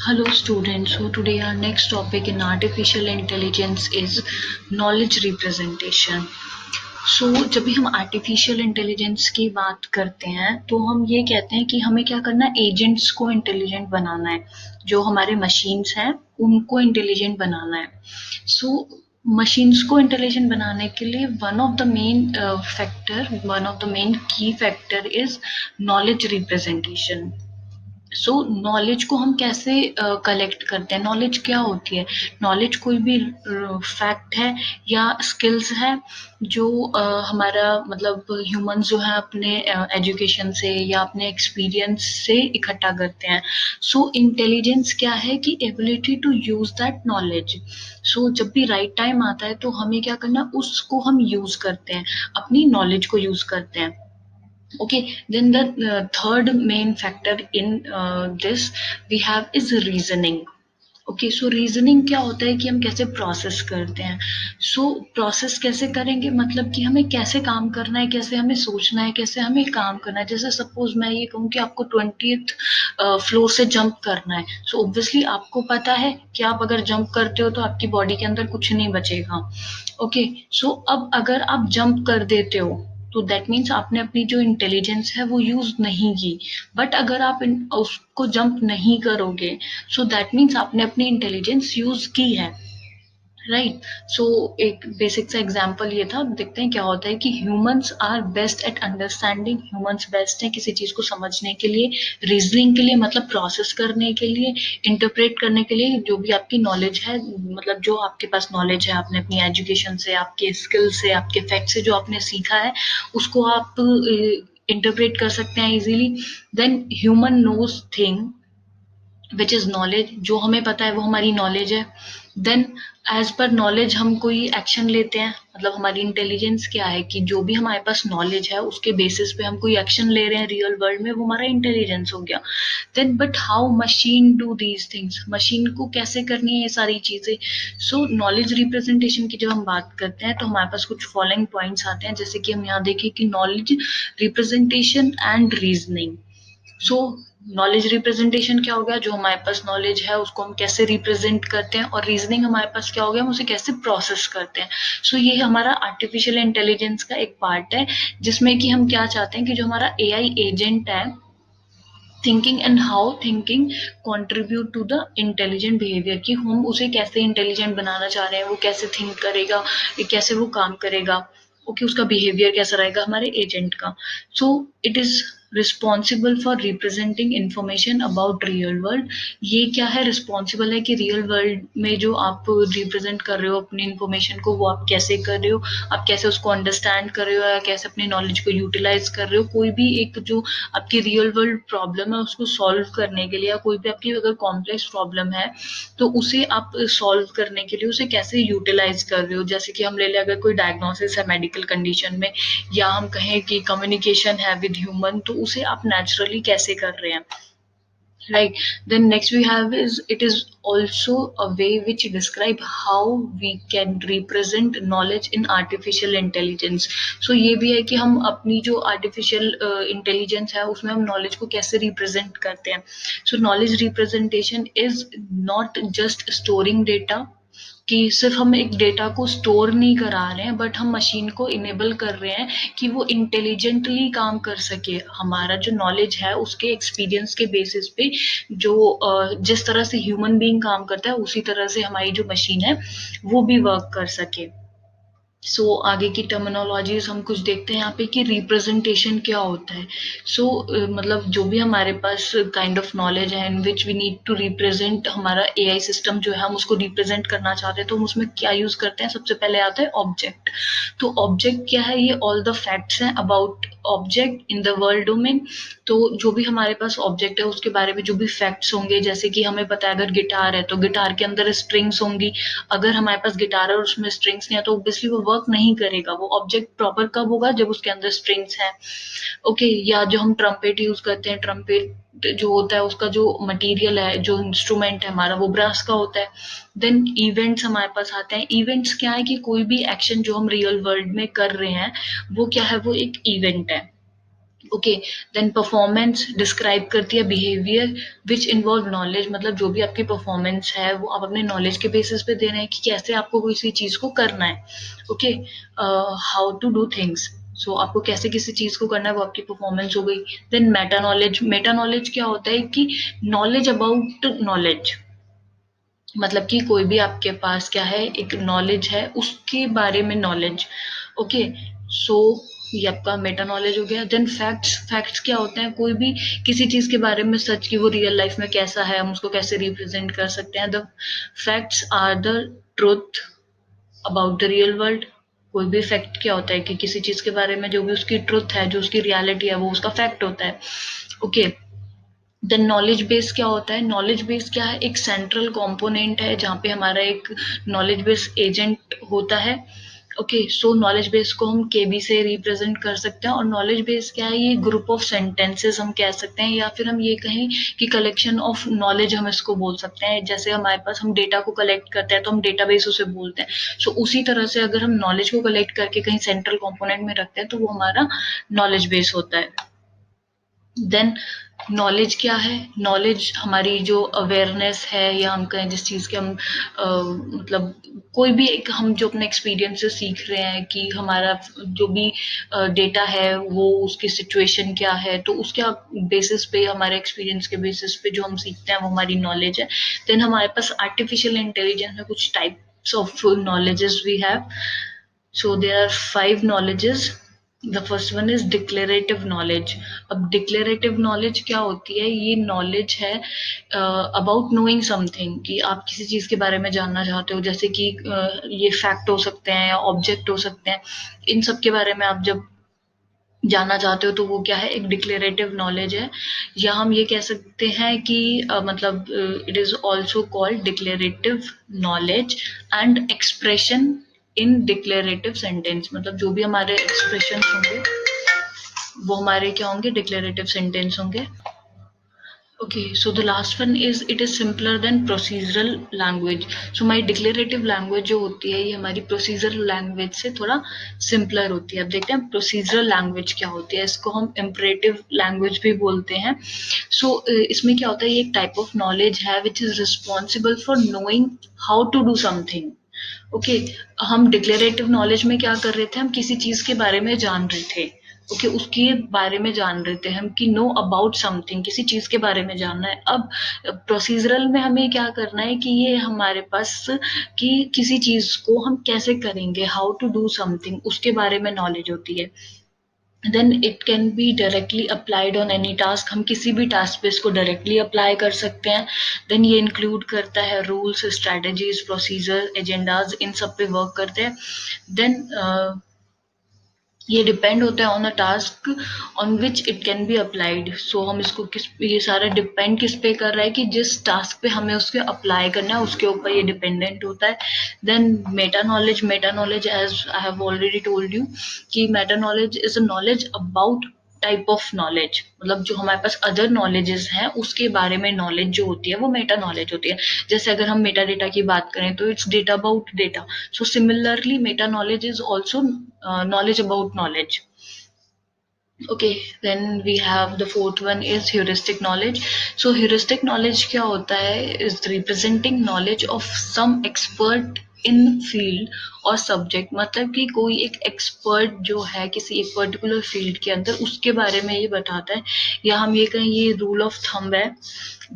Hello students, so today our next topic in artificial intelligence is knowledge representation. जब भी हम artificial intelligence की बात करते हैं तो हम ये कहते हैं कि हमें क्या करना है, एजेंट्स को इंटेलिजेंट बनाना है। जो हमारे मशीन्स हैं उनको इंटेलिजेंट बनाना है। सो मशीन्स को इंटेलिजेंट बनाने के लिए वन ऑफ द मेन की factor is knowledge representation. Knowledge को हम कैसे कलेक्ट करते हैं? नॉलेज क्या होती है? नॉलेज कोई भी फैक्ट है या स्किल्स है जो हमारा मतलब ह्यूमन जो है अपने एजुकेशन से या अपने एक्सपीरियंस से इकट्ठा करते हैं। इंटेलिजेंस क्या है कि ability to use that knowledge. जब भी राइट टाइम आता है तो हमें क्या करना है, उसको हम यूज करते हैं, अपनी नॉलेज को यूज करते हैं। Okay, then the third main factor in this we have is reasoning. Okay, so reasoning क्या होता है कि हम कैसे प्रोसेस करते हैं। प्रोसेस कैसे करेंगे मतलब कि हमें कैसे काम करना है, कैसे हमें सोचना है, कैसे हमें काम करना है। जैसे सपोज मैं ये कहूँ कि आपको 20th फ्लोर से जंप करना है। ऑब्वियसली आपको पता है कि आप अगर जंप करते हो तो आपकी बॉडी के अंदर कुछ नहीं बचेगा। ओके, अब अगर आप जंप कर देते हो तो दैट मीन्स आपने अपनी जो इंटेलिजेंस है वो यूज नहीं की। बट अगर आप उसको जंप नहीं करोगे सो दैट मीन्स आपने अपनी इंटेलिजेंस यूज की है। राइट। एक बेसिक सा एग्जांपल ये था। अब देखते हैं क्या होता है कि humans are best at understanding. Humans best है किसी चीज को समझने के लिए, रीजनिंग के लिए मतलब प्रोसेस करने के लिए, इंटरप्रेट करने के लिए। जो भी आपकी नॉलेज है मतलब जो आपके पास नॉलेज है आपने अपनी एजुकेशन से, आपके स्किल से, आपके फैक्ट से जो आपने सीखा है उसको आप इंटरप्रेट कर सकते हैं easily. Then human knows thing which is knowledge. जो हमें पता है वो हमारी नॉलेज है। देन एज पर नॉलेज हम कोई एक्शन लेते हैं। मतलब हमारी इंटेलिजेंस क्या है कि जो भी हमारे पास नॉलेज है उसके बेसिस पे हम कोई एक्शन ले रहे हैं रियल वर्ल्ड में, वो हमारा इंटेलिजेंस हो गया। Then but how machine do these things, machine को कैसे करनी है ये सारी चीजें। नॉलेज रिप्रेजेंटेशन की जब हम बात करते हैं तो हमारे पास कुछ फॉलोइंग पॉइंट्स आते हैं। जैसे कि हम यहाँ देखें कि knowledge representation and reasoning. So knowledge representation क्या हो गया, जो हमारे पास नॉलेज है उसको हम कैसे रिप्रेजेंट करते हैं, और रीजनिंग हमारे पास क्या हो गया, हम उसे कैसे प्रोसेस करते हैं। ये हमारा आर्टिफिशियल इंटेलिजेंस का एक पार्ट है जिसमें कि हम क्या चाहते हैं कि जो हमारा एआई एजेंट है, thinking and how thinking contribute to the intelligent behaviour, कि हम उसे कैसे इंटेलिजेंट बनाना चाह रहे हैं, वो कैसे थिंक करेगा, कैसे वो काम करेगा। ओके, उसका बिहेवियर कैसा रहेगा हमारे एजेंट का। It is responsible for representing information about real world. ये क्या है, रिस्पॉन्सिबल है कि रियल वर्ल्ड में जो आप रिप्रेजेंट कर रहे हो अपनी इंफॉर्मेशन को, वो आप कैसे कर रहे हो, आप कैसे उसको अंडरस्टैंड कर रहे हो, या कैसे अपनी नॉलेज को यूटिलाइज कर रहे हो। कोई भी एक जो आपकी रियल वर्ल्ड प्रॉब्लम है उसको सॉल्व करने के लिए, या कोई भी आपकी अगर कॉम्प्लेक्स प्रॉब्लम है तो उसे आप सॉल्व करने के लिए उसे कैसे यूटिलाइज कर रहे हो। जैसे कि हम ले लें अगर कोई डायग्नोसिस है मेडिकल कंडीशन में, या हम कहें कि कम्युनिकेशन है विद ह्यूमन, तो उसे आप नेचुरली कैसे कर रहे हैं। Right. Then next we have is it is also a way which describe how we can represent knowledge in artificial intelligence. ये भी है कि हम अपनी जो artificial intelligence है उसमें हम knowledge को कैसे represent करते हैं। Knowledge representation is not just storing data, कि सिर्फ हम एक डेटा को स्टोर नहीं करा रहे हैं, बट हम मशीन को इनेबल कर रहे हैं कि वो इंटेलिजेंटली काम कर सके। हमारा जो नॉलेज है उसके एक्सपीरियंस के बेसिस पे जो जिस तरह से ह्यूमन बीइंग काम करता है उसी तरह से हमारी जो मशीन है वो भी वर्क कर सके। आगे की टर्मिनोलॉजीज हम कुछ देखते हैं यहाँ पे कि रिप्रेजेंटेशन क्या होता है। मतलब जो भी हमारे पास काइंड ऑफ नॉलेज है in which we need to represent हमारा एआई सिस्टम जो है, हम उसको रिप्रेजेंट करना चाहते हैं तो हम उसमें क्या यूज करते हैं। सबसे पहले आता है ऑब्जेक्ट। ऑब्जेक्ट क्या है, ये ऑल द फैक्ट्स हैं about object in the world domain. जो भी हमारे पास ऑब्जेक्ट है उसके बारे में जो भी फैक्ट्स होंगे, जैसे कि हमें पता है अगर गिटार है तो गिटार के अंदर स्ट्रिंग्स होंगी। अगर हमारे पास गिटार है और उसमें स्ट्रिंग्स नहीं है तो ऑब्वियसली वो वर्क नहीं करेगा। वो ऑब्जेक्ट प्रॉपर कब होगा, जब उसके अंदर स्ट्रिंग्स हैं। ओके, या जो हम ट्रम्पेट यूज करते हैं, ट्रम्पेट जो होता है उसका जो मटेरियल है, जो इंस्ट्रूमेंट है हमारा, वो ब्रास का होता है। देन इवेंट्स हमारे पास आते हैं। इवेंट्स क्या है कि कोई भी एक्शन जो हम रियल वर्ल्ड में कर रहे हैं वो क्या है, वो एक इवेंट है। ओके। देन परफॉर्मेंस डिस्क्राइब करती है बिहेवियर विच इन्वॉल्व नॉलेज, मतलब जो भी आपकी परफॉर्मेंस है वो आप अपने नॉलेज के बेसिस पे दे रहे हैं कि कैसे आपको किसी चीज को करना है। Okay, how to do things, so आपको कैसे किसी चीज को करना है वो आपकी परफॉर्मेंस हो गई। Then meta knowledge, meta knowledge क्या होता है कि नॉलेज अबाउट नॉलेज, मतलब कि कोई भी आपके पास क्या है एक नॉलेज है उसके बारे में नॉलेज। ओके, सो ये आपका मेटा नॉलेज हो गया। देन फैक्ट्स, फैक्ट्स क्या होते हैं, कोई भी किसी चीज के बारे में सच की वो रियल लाइफ में कैसा है हम उसको कैसे रिप्रेजेंट कर सकते हैं। The facts are the truth about the real world. कोई भी फैक्ट क्या होता है कि किसी चीज के बारे में जो भी उसकी ट्रुथ है जो उसकी रियलिटी है वो उसका फैक्ट होता है। ओके, देन नॉलेज बेस क्या होता है, नॉलेज बेस क्या है, एक सेंट्रल कंपोनेंट है जहाँ पे हमारा एक नॉलेज बेस एजेंट होता है। ओके, सो नॉलेज बेस को हम केबी से रिप्रेजेंट कर सकते हैं। और नॉलेज बेस क्या है, ये ग्रुप ऑफ सेंटेंसेस हम कह सकते हैं, या फिर हम ये कहें कि कलेक्शन ऑफ नॉलेज हम इसको बोल सकते हैं। जैसे हमारे पास हम डेटा को कलेक्ट करते हैं तो हम डेटाबेस उसे बोलते हैं। सो उसी तरह से अगर हम नॉलेज को कलेक्ट करके कहीं सेंट्रल कंपोनेंट में रखते हैं तो वो हमारा नॉलेज बेस होता है। देन नॉलेज क्या है, नॉलेज हमारी जो अवेयरनेस है, या हम कहें जिस चीज़ के हम मतलब कोई भी एक हम जो अपने एक्सपीरियंस से सीख रहे हैं कि हमारा जो भी डेटा है वो उसकी सिचुएशन क्या है, तो उसके बेसिस पे हमारे एक्सपीरियंस के बेसिस पे जो हम सीखते हैं वो हमारी नॉलेज है। देन हमारे पास आर्टिफिशियल इंटेलिजेंस में कुछ types of knowledges we have. So there are five knowledges. The first one is declarative knowledge. अब declarative knowledge क्या होती है, ये knowledge है about knowing something, कि आप किसी चीज के बारे में जानना चाहते हो, जैसे कि ये fact हो सकते हैं या object हो सकते हैं। इन सब के बारे में आप जब जानना चाहते हो तो वो क्या है, एक डिक्लेरेटिव नॉलेज है। या हम ये कह सकते हैं कि मतलब it is also called declarative knowledge and expression in declarative sentence, मतलब जो भी हमारे एक्सप्रेशन होंगे वो हमारे क्या होंगे, डिक्लेरेटिव सेंटेंस होंगे। Okay, so the last one is it is simpler than procedural language. So my declarative language जो होती है ये हमारी procedural language से थोड़ा simpler होती है। अब देखते हैं procedural language क्या होती है, इसको हम imperative language भी बोलते हैं। So इसमें क्या होता है, ये एक type of knowledge है which is responsible for knowing how to do something. Okay, हम डिक्लेरेटिव नॉलेज में क्या कर रहे थे, हम किसी चीज के बारे में जान रहे थे। ओके, उसके बारे में जान रहे थे हम कि नो अबाउट समथिंग, किसी चीज के बारे में जानना है। अब प्रोसीजरल में हमें क्या करना है कि ये हमारे पास कि किसी चीज को हम कैसे करेंगे, हाउ टू डू समथिंग, उसके बारे में नॉलेज होती है। Then it can be directly applied on any task, हम किसी भी टास्क पे इसको डायरेक्टली अप्लाई कर सकते हैं। देन ये इंक्लूड करता है रूल्स, स्ट्रेटजीज, प्रोसीजर, एजेंडाज, इन सब पे वर्क करते हैं। देन ये डिपेंड होता है on a task on which it can be applied. So हम इसको किस, ये सारा डिपेंड किस पे कर रहा है कि जिस टास्क पे हमें उसके अप्लाई करना है उसके ऊपर ये डिपेंडेंट होता है। Then meta knowledge, meta knowledge as I have already told you कि meta knowledge is a knowledge about type of knowledge, मतलब जो हमारे पास अदर नॉलेजेस हैं उसके बारे में नॉलेज जो होती है वो मेटा नॉलेज होती है। जैसे अगर हम मेटा डेटा की बात करें तो it's data about data. So similarly, meta knowledge is also knowledge about knowledge. Okay, then we have the fourth one is heuristic knowledge. So heuristic knowledge क्या होता है, is representing knowledge of some expert in field और subject, मतलब कि कोई एक expert जो है किसी एक particular field के अंदर उसके बारे में ये बताता है। या हम ये कहें ये rule of thumb है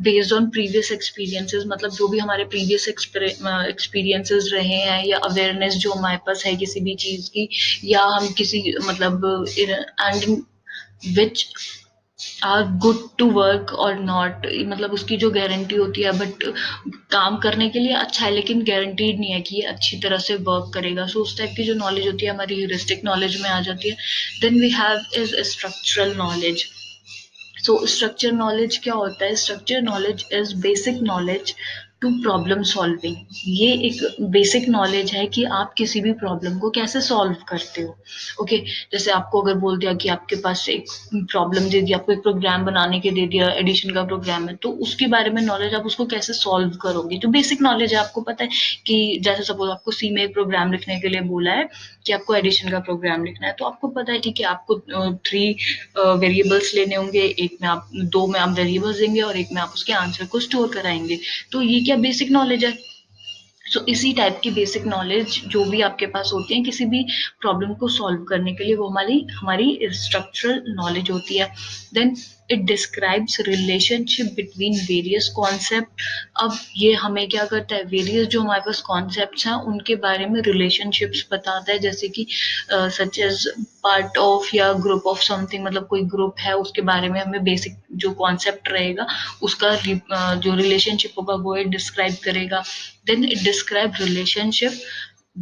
बेस्ड ऑन प्रीवियस एक्सपीरियंसेस, मतलब जो भी हमारे प्रीवियस एक्सपीरियंसेस रहे हैं या अवेयरनेस जो हमारे पास है किसी भी चीज की, या हम किसी मतलब and which are good to work और नॉट, मतलब उसकी जो गारंटी होती है बट काम करने के लिए अच्छा है लेकिन गारंटीड नहीं है कि ये अच्छी तरह से वर्क करेगा। सो उस टाइप की जो नॉलेज होती है हमारी ह्यूरिस्टिक नॉलेज में आ जाती है। Then we have is structural knowledge. So structure knowledge क्या होता है, structure knowledge is basic knowledge to problem solving. ये एक बेसिक नॉलेज है कि आप किसी भी प्रॉब्लम को कैसे सॉल्व करते हो। ओके, जैसे आपको अगर बोल दिया कि आपके पास एक प्रॉब्लम दे दिया, आपको एक प्रोग्राम बनाने के दे दिया, एडिशन का प्रोग्राम है, तो उसके बारे में नॉलेज, आप उसको कैसे सॉल्व करोगे, जो बेसिक नॉलेज है। आपको पता है कि जैसे सपोज आपको सी में एक प्रोग्राम लिखने के लिए बोला है कि आपको एडिशन का प्रोग्राम लिखना है, तो आपको पता है ठीक है, आपको 3 वेरिएबल्स लेने होंगे, एक में आप 2 में आप वेरिएबल्स देंगे और एक में आप उसके आंसर को स्टोर कराएंगे। तो ये क्या बेसिक नॉलेज है। सो इसी टाइप की बेसिक नॉलेज जो भी आपके पास होती है किसी भी प्रॉब्लम को सॉल्व करने के लिए, वो हमारी हमारी स्ट्रक्चरल नॉलेज होती है। Then it describes relationship between various concept. अब ये हमें क्या करता है, वेरियस जो हमारे पास कॉन्सेप्ट्स हैं उनके बारे में रिलेशनशिप्स बताता है, जैसे कि सच एज पार्ट ऑफ या ग्रुप ऑफ समथिंग, मतलब कोई ग्रुप है उसके बारे में हमें बेसिक जो कॉन्सेप्ट रहेगा उसका जो रिलेशनशिप होगा वो डिस्क्राइब करेगा। Then it describe relationship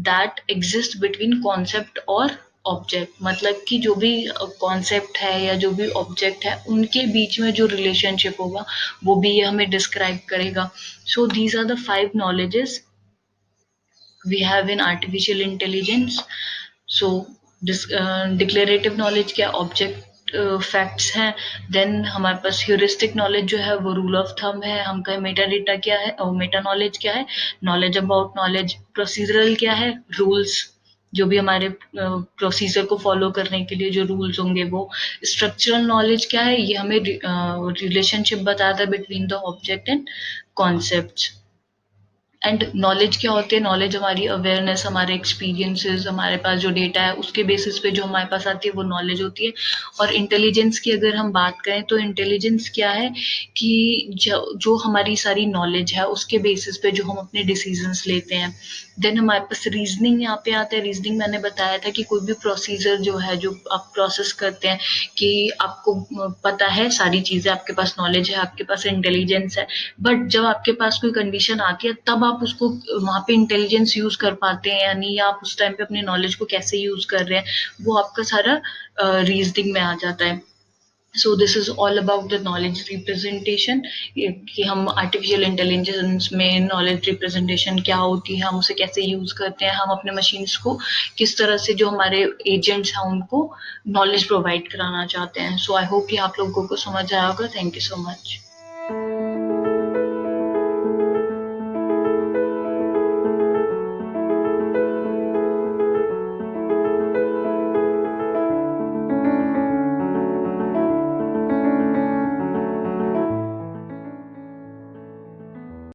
that exist between concept और ऑब्जेक्ट, मतलब कि जो भी कॉन्सेप्ट है या जो भी ऑब्जेक्ट है उनके बीच में जो रिलेशनशिप होगा वो भी ये हमें डिस्क्राइब करेगा। So these are the 5 knowledges we have in artificial intelligence. So declarative knowledge क्या, ऑब्जेक्ट फैक्ट्स हैं। देन हमारे पास ह्यूरिस्टिक नॉलेज जो है वो रूल ऑफ थंब है। हम कहें मेटा डेटा क्या है और मेटा नॉलेज क्या है, नॉलेज अबाउट नॉलेज। प्रोसीजरल क्या है, रूल्स, जो भी हमारे प्रोसीजर को फॉलो करने के लिए जो रूल्स होंगे वो। स्ट्रक्चरल नॉलेज क्या है, ये हमें रिलेशनशिप बताता है between the object and concept. And knowledge क्या होती है, नॉलेज हमारी अवेयरनेस, हमारे एक्सपीरियंसेस, हमारे पास जो डेटा है उसके बेसिस पे जो हमारे पास आती है वो नॉलेज होती है। और इंटेलिजेंस की अगर हम बात करें तो इंटेलिजेंस क्या है कि जो हमारी सारी नॉलेज है उसके बेसिस पे जो हम अपने डिसीजंस लेते हैं। देन हमारे पास रीजनिंग यहाँ पे आता है। रीजनिंग मैंने बताया था कि कोई भी प्रोसीजर जो है, जो आप प्रोसेस करते हैं, कि आपको पता है सारी चीजें, आपके पास नॉलेज है, आपके पास इंटेलिजेंस है, बट जब आपके पास कोई कंडीशन आती है तब आप उसको वहां पे इंटेलिजेंस यूज कर पाते हैं या नहीं, या आप उस टाइम पे अपनी नॉलेज को कैसे यूज कर रहे हैं, वो आपका सारा रीजनिंग में आ जाता है। So this is all about the knowledge representation, कि हम आर्टिफिशियल इंटेलिजेंस में नॉलेज रिप्रेजेंटेशन क्या होती है, हम उसे कैसे यूज करते हैं, हम अपने मशीन्स को किस तरह से जो हमारे एजेंट्स हैं उनको नॉलेज प्रोवाइड कराना चाहते हैं। सो आई होप कि आप लोगों को समझ आया होगा। Thank you so much.